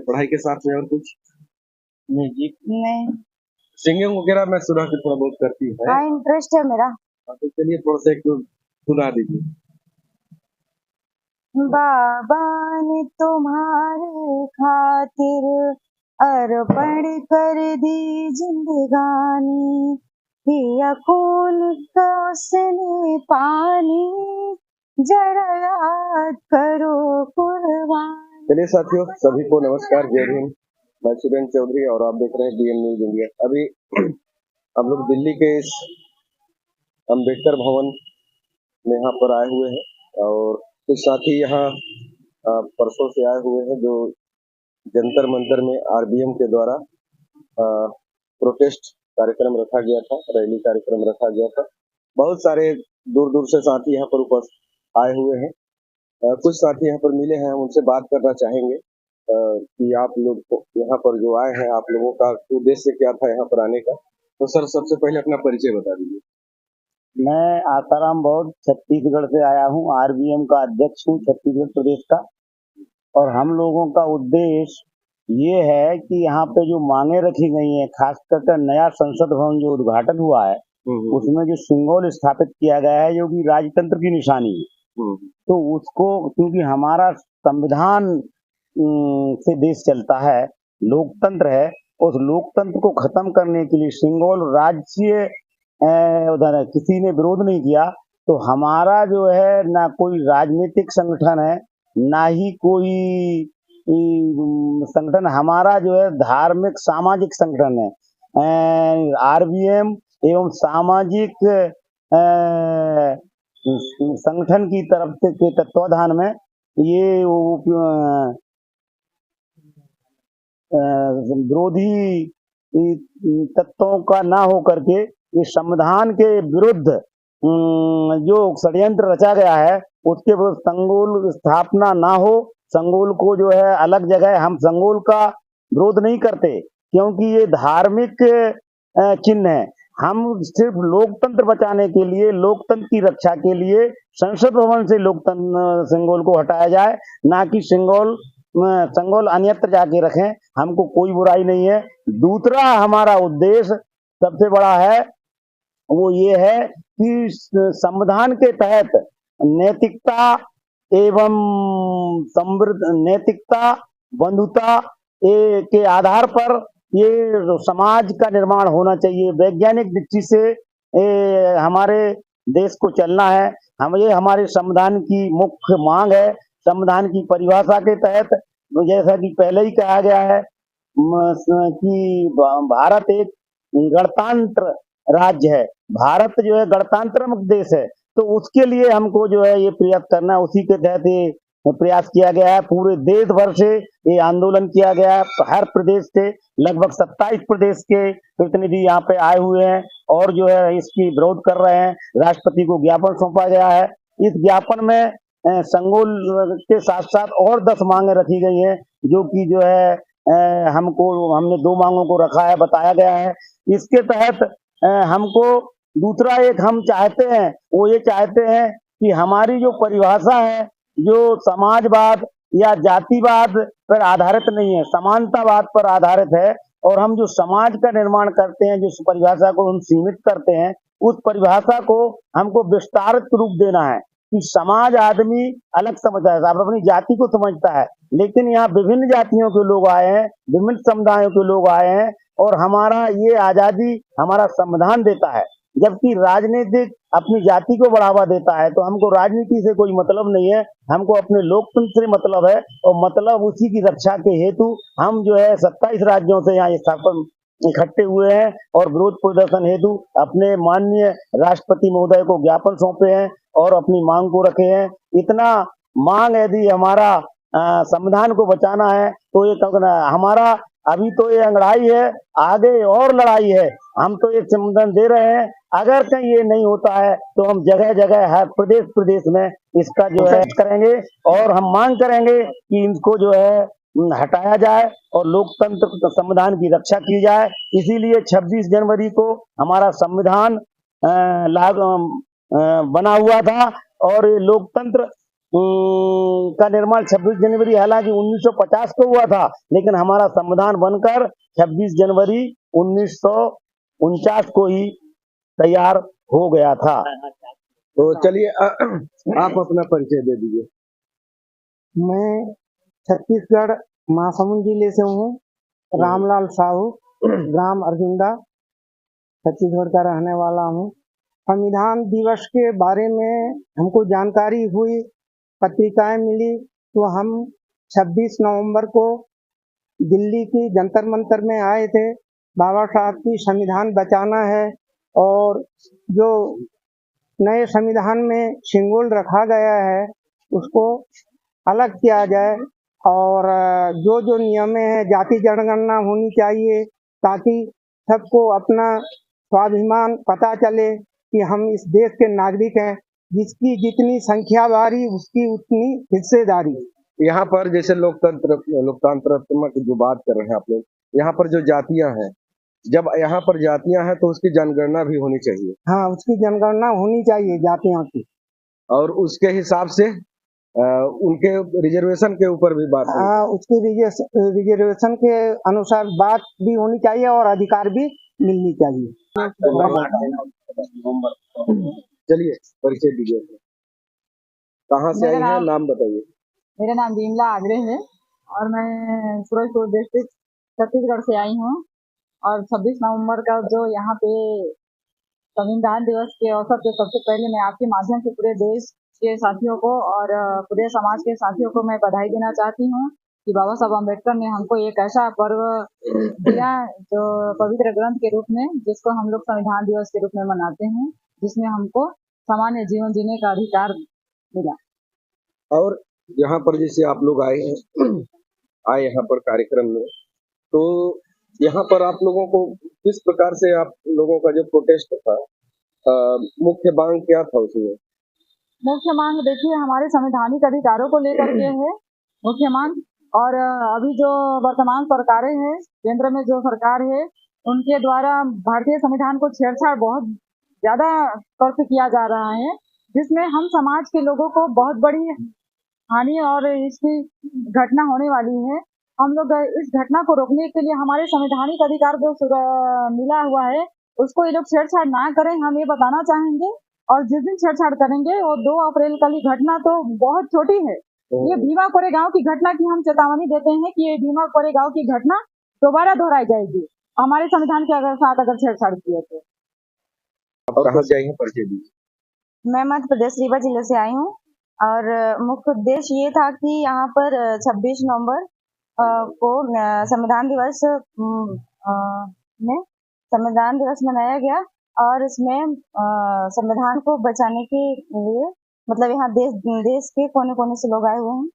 पढ़ाई के साथ में और कुछ? म्यूजिक नहीं। सिंगिंग वगैरह मैं सुना कि थोड़ा बहुत करती है। हाँ, इंटरेस्ट है मेरा। तो चलिए थोड़ा सा एक सुना दीजिए। बाबा ने तुम्हारे खातिर अर्पण कर दी जिंदगानी, पिया खून का उसने पानी, जरा याद करो कुर्बानी। चलिए साथियों, सभी को नमस्कार, जय हिंद। मैं सुरेंद्र चौधरी और आप देख रहे हैं डीएम न्यूज इंडिया। अभी हम लोग दिल्ली के इस अम्बेडकर भवन में यहाँ पर आए हुए हैं और कुछ साथी यहाँ परसों से आए हुए हैं जो जंतर मंतर में आरबीएम के द्वारा प्रोटेस्ट कार्यक्रम रखा गया था, रैली कार्यक्रम रखा गया था। बहुत सारे दूर दूर से साथी यहाँ पर उपस्थित आए हुए हैं। कुछ साथी यहाँ पर मिले हैं, हम उनसे बात करना चाहेंगे कि आप लोग यहाँ पर जो आए हैं, आप लोगों का उद्देश्य क्या था यहाँ पर आने का। तो सर, सबसे पहले अपना परिचय बता दीजिए। मैं आसाराम बौद्ध छत्तीसगढ़ से आया हूँ, आरबीएम का अध्यक्ष हूँ छत्तीसगढ़ प्रदेश का। और हम लोगों का उद्देश्य ये है कि यहाँ पे जो मांगे रखी गई हैं, खासकर नया संसद भवन जो उद्घाटन हुआ है उसमें जो सिंबल स्थापित किया गया है जो कि राजतंत्र की निशानी है, तो उसको, क्योंकि हमारा संविधान से देश चलता है, लोकतंत्र है, उस लोकतंत्र को खत्म करने के लिए सिंगल राज्य उधर किसी ने विरोध नहीं किया। तो हमारा जो है ना कोई राजनीतिक संगठन है, ना ही कोई संगठन, हमारा जो है धार्मिक सामाजिक संगठन है। आरबीएम एवं सामाजिक संगठन की तरफ से के तत्वाधान में ये विरोधी तत्वों का ना हो करके इस संविधान के विरुद्ध जो षड्यंत्र रचा गया है उसके विरुद्ध संगोल स्थापना ना हो। संगोल को जो है अलग जगह, हम संगोल का विरोध नहीं करते क्योंकि ये धार्मिक चिन्ह है। हम सिर्फ लोकतंत्र बचाने के लिए, लोकतंत्र की रक्षा के लिए संसद भवन से लोकतंत्र सिंगोल को हटाया जाए, ना कि संगोल अन्यत्र जाके रखें। हमको कोई बुराई नहीं है। दूसरा हमारा उद्देश्य सबसे बड़ा है, वो ये है कि संविधान के तहत नैतिकता एवं समृद्ध, नैतिकता, बंधुता के आधार पर ये समाज का निर्माण होना चाहिए। वैज्ञानिक दृष्टि से हमारे देश को चलना है। ये हमारे संविधान की मुख्य मांग है। संविधान की परिभाषा के तहत जैसा कि पहले ही कहा गया है कि भारत एक गणतंत्र राज्य है, भारत जो है गणतंत्र देश है, तो उसके लिए हमको जो है ये प्रयास करना है। उसी के तहत ये प्रयास किया गया है। पूरे देश भर से ये आंदोलन किया गया है। हर प्रदेश से लगभग 27 प्रदेश के प्रतिनिधि यहाँ पे आए हुए हैं और जो है इसकी विरोध कर रहे हैं। राष्ट्रपति को ज्ञापन सौंपा गया है। इस ज्ञापन में संगोल के साथ साथ और 10 मांगे रखी गई हैं जो कि जो है हमने 2 मांगों को रखा है, बताया गया है। इसके तहत हमको दूसरा एक हम चाहते हैं, वो ये चाहते हैं कि हमारी जो परिभाषा है जो समाजवाद या जातिवाद पर आधारित नहीं है, समानतावाद पर आधारित है। और हम जो समाज का निर्माण करते हैं, जिस परिभाषा को हम सीमित करते हैं, उस परिभाषा को हमको विस्तारित रूप देना है कि समाज आदमी अलग समझता है, आप अपनी जाति को समझता है, लेकिन यहाँ विभिन्न जातियों के लोग आए हैं, विभिन्न समुदायों के लोग आए हैं और हमारा ये आजादी हमारा संविधान देता है। जबकि राजनीतिक अपनी जाति को बढ़ावा देता है, तो हमको राजनीति से कोई मतलब नहीं है, हमको अपने लोकतंत्र से मतलब है। और मतलब उसी की रक्षा के हेतु हम जो है 27 राज्यों से यहाँ स्थापन इकट्ठे हुए हैं और विरोध प्रदर्शन हेतु अपने माननीय राष्ट्रपति महोदय को ज्ञापन सौंपे हैं और अपनी मांग को रखे हैं। इतना मांग यदि हमारा संविधान को बचाना है तो ये हमारा अभी तो ये अंगड़ाई है, आगे और लड़ाई है। हम तो एक संबोधन दे रहे हैं, अगर कहीं ये नहीं होता है तो हम जगह जगह हर प्रदेश में इसका जो है करेंगे और हम मांग करेंगे कि इनको जो है हटाया जाए और लोकतंत्र संविधान की रक्षा की जाए। इसीलिए 26 जनवरी को हमारा संविधान बना हुआ था और ये लोकतंत्र का निर्माण 26 जनवरी हालांकि 1950 को हुआ था, लेकिन हमारा संविधान बनकर 26 जनवरी 1949 को ही तैयार हो गया था। तो चलिए आप अपना परिचय दे दीजिए। मैं छत्तीसगढ़ महासमुंद जिले से हूँ। रामलाल साहू, ग्राम अर्जुंडा, छत्तीसगढ़ का रहने वाला हूँ। संविधान दिवस के बारे में हमको जानकारी हुई, पत्रिकाएं मिली, तो हम 26 नवंबर को दिल्ली की जंतर मंतर में आए थे। बाबा साहब की संविधान बचाना है और जो नए संविधान में सिंगुल रखा गया है उसको अलग किया जाए और जो जो नियम है जाति जनगणना होनी चाहिए ताकि सबको अपना स्वाभिमान पता चले कि हम इस देश के नागरिक हैं, जिसकी जितनी संख्या बारी उसकी उतनी हिस्सेदारी। यहाँ पर जैसे लोकतांत्रिक की जो बात कर रहे हैं आप लोग, यहाँ पर जो जातियां हैं, जब यहाँ पर जातियां हैं तो उसकी जनगणना भी होनी चाहिए। हाँ, उसकी जनगणना होनी चाहिए जातियों की, और उसके हिसाब से उनके रिजर्वेशन के ऊपर भी बात है। उसकी रिजर्वेशन के अनुसार बात भी होनी चाहिए और अधिकार भी मिलनी चाहिए। चलिए परिचय दीजिए, कहाँ से आई हैं, नाम बताइए। मेरा नाम विमला आगरे है और मैं फिरोजपुर डिस्ट्रिक्ट छत्तीसगढ़ से आई हूँ। और 26 नवंबर का जो यहाँ पे संविधान दिवस के अवसर पे सबसे पहले मैं आपके माध्यम से पूरे देश के साथियों को और पूरे समाज के साथियों को मैं बधाई देना चाहती हूँ कि बाबा साहब अम्बेडकर ने हमको एक ऐसा पर्व दिया जो पवित्र ग्रंथ के रूप में, जिसको हम लोग संविधान दिवस के रूप में मनाते हैं, जिसमें हमको सामान्य जीवन जीने का अधिकार मिला। और यहाँ पर जैसे आप लोग आए यहाँ पर कार्यक्रम में, तो यहाँ पर आप लोगों को किस प्रकार से आप लोगों का जो प्रोटेस्ट था, मुख्य मांग क्या था उसमें? मुख्य मांग देखिए हमारे संवैधानिक अधिकारों को लेकर के है मुख्य मांग। और अभी जो वर्तमान सरकारें हैं, केंद्र में जो सरकार है, उनके द्वारा भारतीय संविधान को छेड़छाड़ बहुत ज्यादा तौर पे किया जा रहा है, जिसमें हम समाज के लोगों को बहुत बड़ी हानि और इसकी घटना होने वाली है। हम लोग इस घटना को रोकने के लिए हमारे संवैधानिक अधिकार जो मिला हुआ है उसको ये लोग छेड़छाड़ ना करें, हम ये बताना चाहेंगे। और जिस दिन छेड़छाड़ करेंगे वो 2 अप्रैल की घटना तो बहुत छोटी है। ये भीमा कोरेगांव की घटना की हम चेतावनी देते हैं कि ये भीमा कोरेगांव की घटना दोबारा दोहराई जाएगी हमारे संविधान के साथ अगर छेड़छाड़ किए तो। कहाँ से आई हैं, परिचय दीजिए। मैं मध्य प्रदेश रीवा जिले से आई हूँ और मुख्य उद्देश्य ये था कि यहाँ पर 26 नवंबर को संविधान दिवस में संविधान दिवस मनाया गया और इसमें संविधान को बचाने के लिए मतलब यहाँ देश के कोने कोने से लोग आए हुए हैं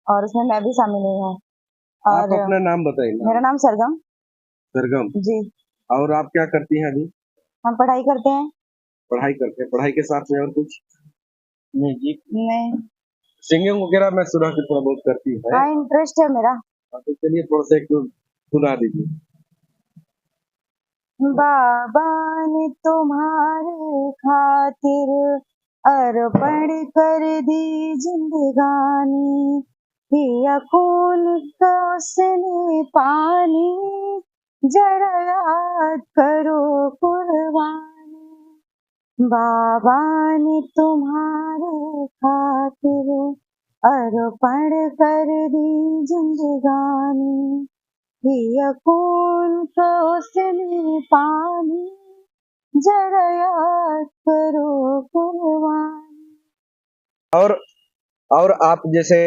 और उसमें मैं भी शामिल हुई हूँ। आप अपना नाम बताइए। मेरा नाम सरगम। सरगम जी। और आप क्या करती हैं अभी? हम पढ़ाई करते हैं। पढ़ाई करते हैं, पढ़ाई के साथ में और कुछ? नहीं। सिंगिंग वगैरह मैं सुना कि थोड़ा बहुत करती है। हाँ, इंटरेस्ट है मेरा। तो चलिए थोड़ा सा एक सुना दीजिए। बाबा ने तुम्हारे खातिर अर्पण कर दी जिंदगानी, पिया खून का उसने पानी, जरा याद करो कुर्बानी। बाबा ने तुम्हारे खातिर अर्पण कर दी जिंदगानी, पिया खून का उसने पानी, जरा याद करो कुर्बानी। और आप जैसे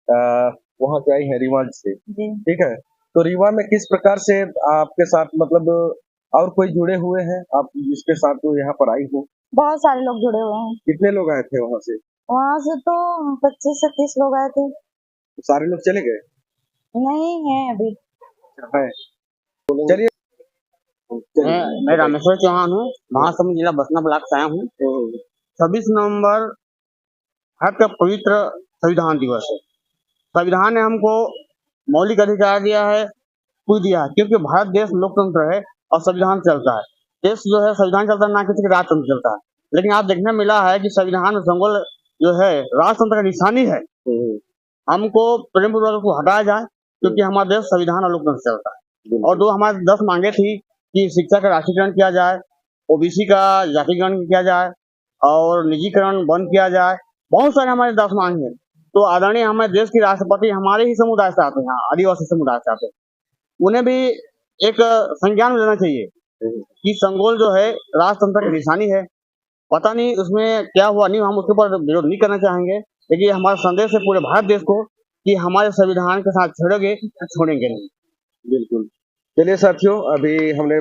वहाँ से आई हैं रीवा से, ठीक है, तो रीवा में किस प्रकार से आपके साथ मतलब और कोई जुड़े हुए हैं आप जिसके साथ वो यहाँ पर आई हो? बहुत सारे लोग जुड़े हुए हैं। कितने लोग आए थे वहाँ से? वहाँ से तो 25 से 30 लोग आए थे। सारे लोग चले गए? नहीं है अभी है। चलिए मैं रामेश्वर चौहान हूँ, महासमुंद जिला बसना ब्लॉक से आया हूँ। 26 नवंबर भारत का पवित्र संविधान दिवस है। संविधान ने हमको मौलिक अधिकार दिया है, कुछ दिया है, क्योंकि भारत देश लोकतंत्र है और संविधान चलता है। देश जो है संविधान चलता है, ना किसी के राजतंत्र चलता है। लेकिन आप देखने मिला है कि संविधान में संगोल जो है राजतंत्र का निशानी है, हमको प्रेम पूर्वक को हटाया जाए, क्योंकि हमारा देश संविधान और लोकतंत्र से चलता है। और दो हमारी 10 मांगे थी कि शिक्षा का राष्ट्रीयकरण किया जाए, ओबीसी का जातिकरण किया जाए और निजीकरण बंद किया जाए। बहुत सारे हमारे 10 मांग है। तो आदरणीय हमारे देश के राष्ट्रपति हमारे ही समुदाय से आते हैं, आदिवासी समुदाय से आते हैं, उन्हें भी एक संज्ञान में लेना चाहिए कि संगोल जो है राजतंत्र की निशानी है। पता नहीं उसमें क्या हुआ, नहीं हम उसके ऊपर विरोध नहीं करना चाहेंगे, लेकिन हमारा संदेश है पूरे भारत देश को कि हमारे संविधान के साथ छेड़ोगे तो छोड़ेंगे नहीं। बिल्कुल। चलिए साथियों, अभी हमने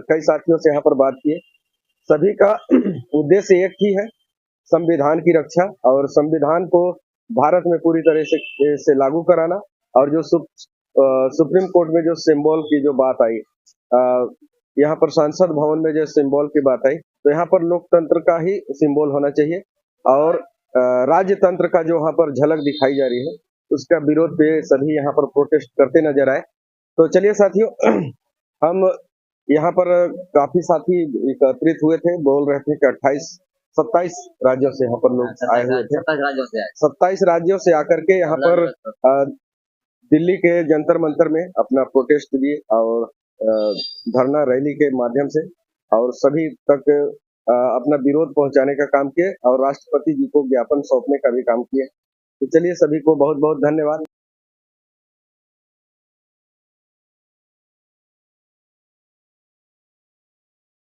कई साथियों से यहाँ पर बात की। सभी का उद्देश्य एक ही है, संविधान की रक्षा और संविधान को भारत में पूरी तरह से लागू कराना। और जो सुप्रीम कोर्ट में जो सिंबल की जो बात आई, यहाँ पर संसद भवन में जो सिंबल की बात आई, तो यहाँ पर लोकतंत्र का ही सिंबल होना चाहिए और राज्य तंत्र का जो यहाँ पर झलक दिखाई जा रही है, उसका विरोध पे सभी यहाँ पर प्रोटेस्ट करते नजर आए। तो चलिए साथियों, हम यहाँ पर काफी साथी एकत्रित हुए थे, बोल रहे थे कि 27 राज्यों से यहाँ पर लोग आए हुए थे। 27 राज्यों से आकर के यहाँ पर दिल्ली के जंतर मंतर में अपना प्रोटेस्ट दिए और धरना रैली के माध्यम से और सभी तक अपना विरोध पहुंचाने का काम किए और राष्ट्रपति जी को ज्ञापन सौंपने का भी काम किए। तो चलिए, सभी को बहुत बहुत धन्यवाद।